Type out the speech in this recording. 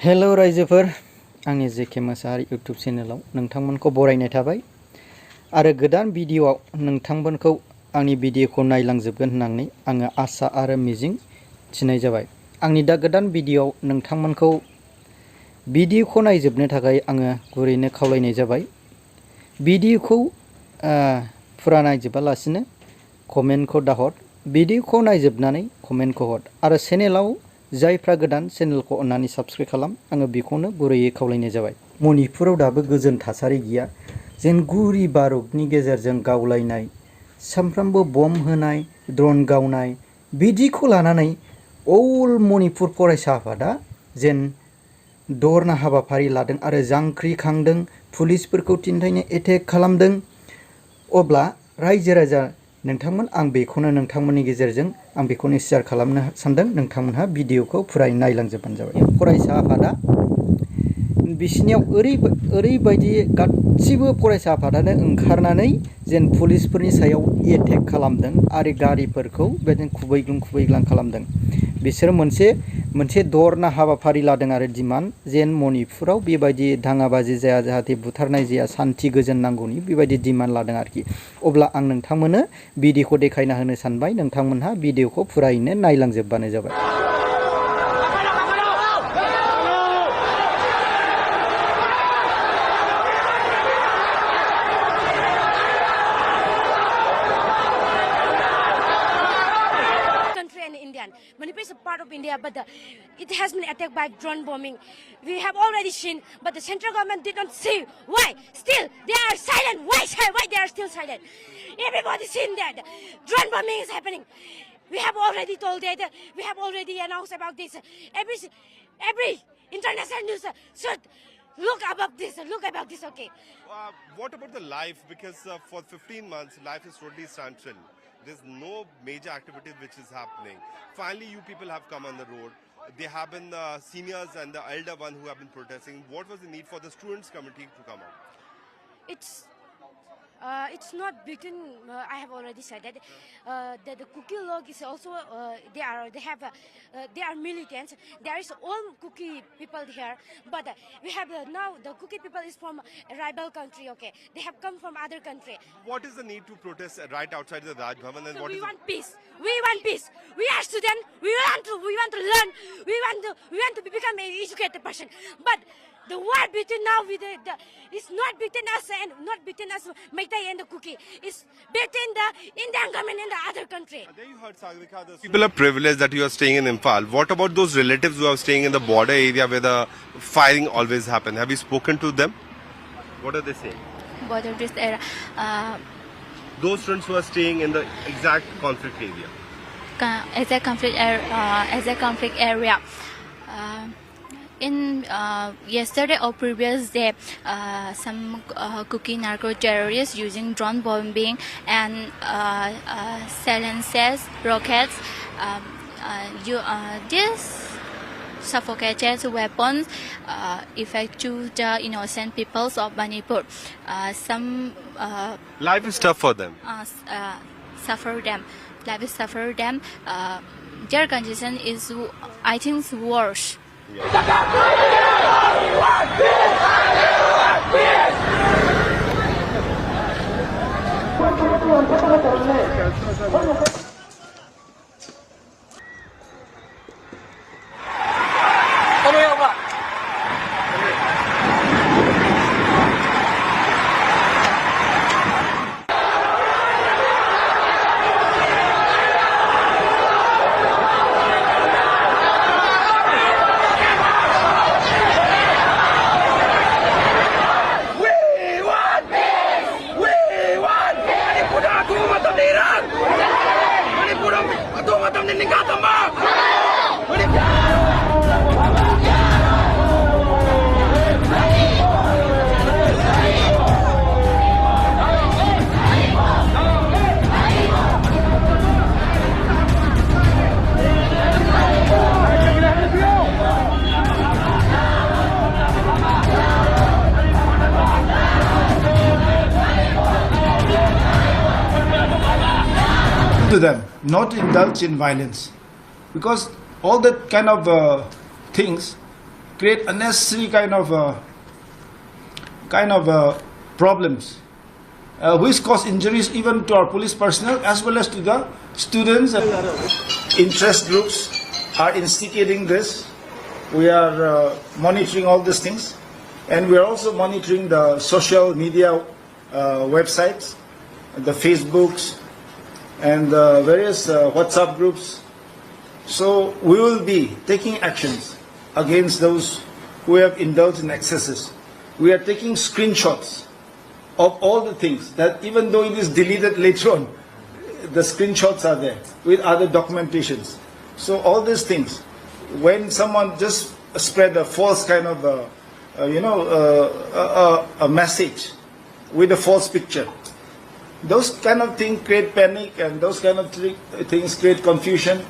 Hello रायजोफोर आंनि जेके Mushahary YouTube चेनेलाव नोंथांमोनखौ बरायनाय थाबाय आरो गोदान भिडियोआव नोंथांमोनखौ आंनि भिडियोखौ नायलांजोबगोन होननानै आङो आसा आरो मिजिं थिनाय जाबाय। आंनि दा गोदान भिडियोआव नोंथांमोनखौ भिडियोखौ नायजोबनो थाखाय आङो गुरैनो खावलायनाय जाबाय। भिडियोखौ फुरा नायजोबालासिनो कमेन्टखौ दाहर, भिडियोखौ नायजोबनानै कमेन्टखौ हर आरो चेनेलाव जायफ्रा गोदान चेनेलखौ अन्नानै साबस्क्राइब खालाम, आङो बेखौनो गुरैयै खावलायनाय जाबाय। मणिपुराव दाबो गोजोन थासारि गैया। जेन गुरि बारुदनि गेजेरजों गावलायनाय, सामफ्रामबो बम होनाय, ड्रन गावनाय, बिदिखौ लानानै अल मणिपुर फरायसा आफादा जेन दरना हाबाफारि लादों आरो जांख्रिखांदों, पुलिसफोरखौ थिनथायनो एटेक खालामदों। अब्ला रायजो राजा नोंथांमोन, आं बेखौनो नोंथांमोननि गेजेरजों आं बेखौनो शेयार खालामनो सानदों। नोंथांमोनहा भिडियोखौ फुरायै नायलांजोबबानो जाबाय। फरायसा आफादा बिसिनियाव ओरैबायदि गासिबो फरायसा आफादानो ओंखारनानै जेन पुलिसफोरनि सायाव एटेक खालामदों आरो गारिफोरखौ बेदिनो खुबैग्लुं खालामदों। बिसोर मोनसे दरना हाबाफारि लादों आरो डिमान्ड जेन मणिपुराव बेबायदि दाङाबाजि जाया, जाहाथे बुथारनाय जाया, सान्थि गोजोन नांगौनि बेबायदि डिमान्ड लादों आरोखि। अब्ला आं नोंथांमोननो भिडियोखौ देखायना होनो सानबाय। नोंथांमोनहा भिडियोखौ फुरायैनो नायलांजोबबानो जाबाय। Manipur is a part of India, but it has been attacked by drone bombing. We have already seen, but the central government did not see. Why? Still, they are silent. Why they are still silent? Everybody seen that drone bombing is happening. We have already told that. We have already announced about this. Every international news should look about this. Okay. What about the life? Because for 15 months, life is totally standstill. There's no major activities which is happening. Finally, you people have come on the road. There have been seniors and the elder one who have been protesting. What was the need for the students' committee to come out? It's not beaten. I have already said that. The Kuki log is also they are militants. There is all Kuki people here, but we have now the Kuki people is from a rival country. Okay, they have come from other country. What is the need to protest right outside the Raj Bhavan? And so what we is want peace. We want peace. We are students. We want to learn. We want to become an educated person. But the war between now with it's not between us and not between us, Meitei and the Kuki. It's between the Indian government and the other country. There you heard, Sagrika. People are privileged that you are staying in Imphal. What about those relatives who are staying in the border area where the firing always happens? Have you spoken to them? What are they saying? Border this area. Those students who are staying in the exact conflict area. As a conflict area. In yesterday or previous day, some Kuki narco terrorists using drone bombing and silencers, rockets, these suffocated weapons affect to the innocent peoples of Manipur. Some life is tough for them. Life is suffer them. Their condition is, I think, worse. To them, not indulge in violence, because all that kind of things create unnecessary kind of problems, which cause injuries even to our police personnel as well as to the students. Interest groups are instigating this. We are monitoring all these things, and we are also monitoring the social media websites, the Facebooks, and the various WhatsApp groups. So we will be taking actions against those who have indulged in excesses. We are taking screenshots of all the things that, even though it is deleted later on, the screenshots are there with other documentations. So all these things, when someone just spread a false kind of a message with a false picture, those kind of things create panic, and those kind of things create confusion.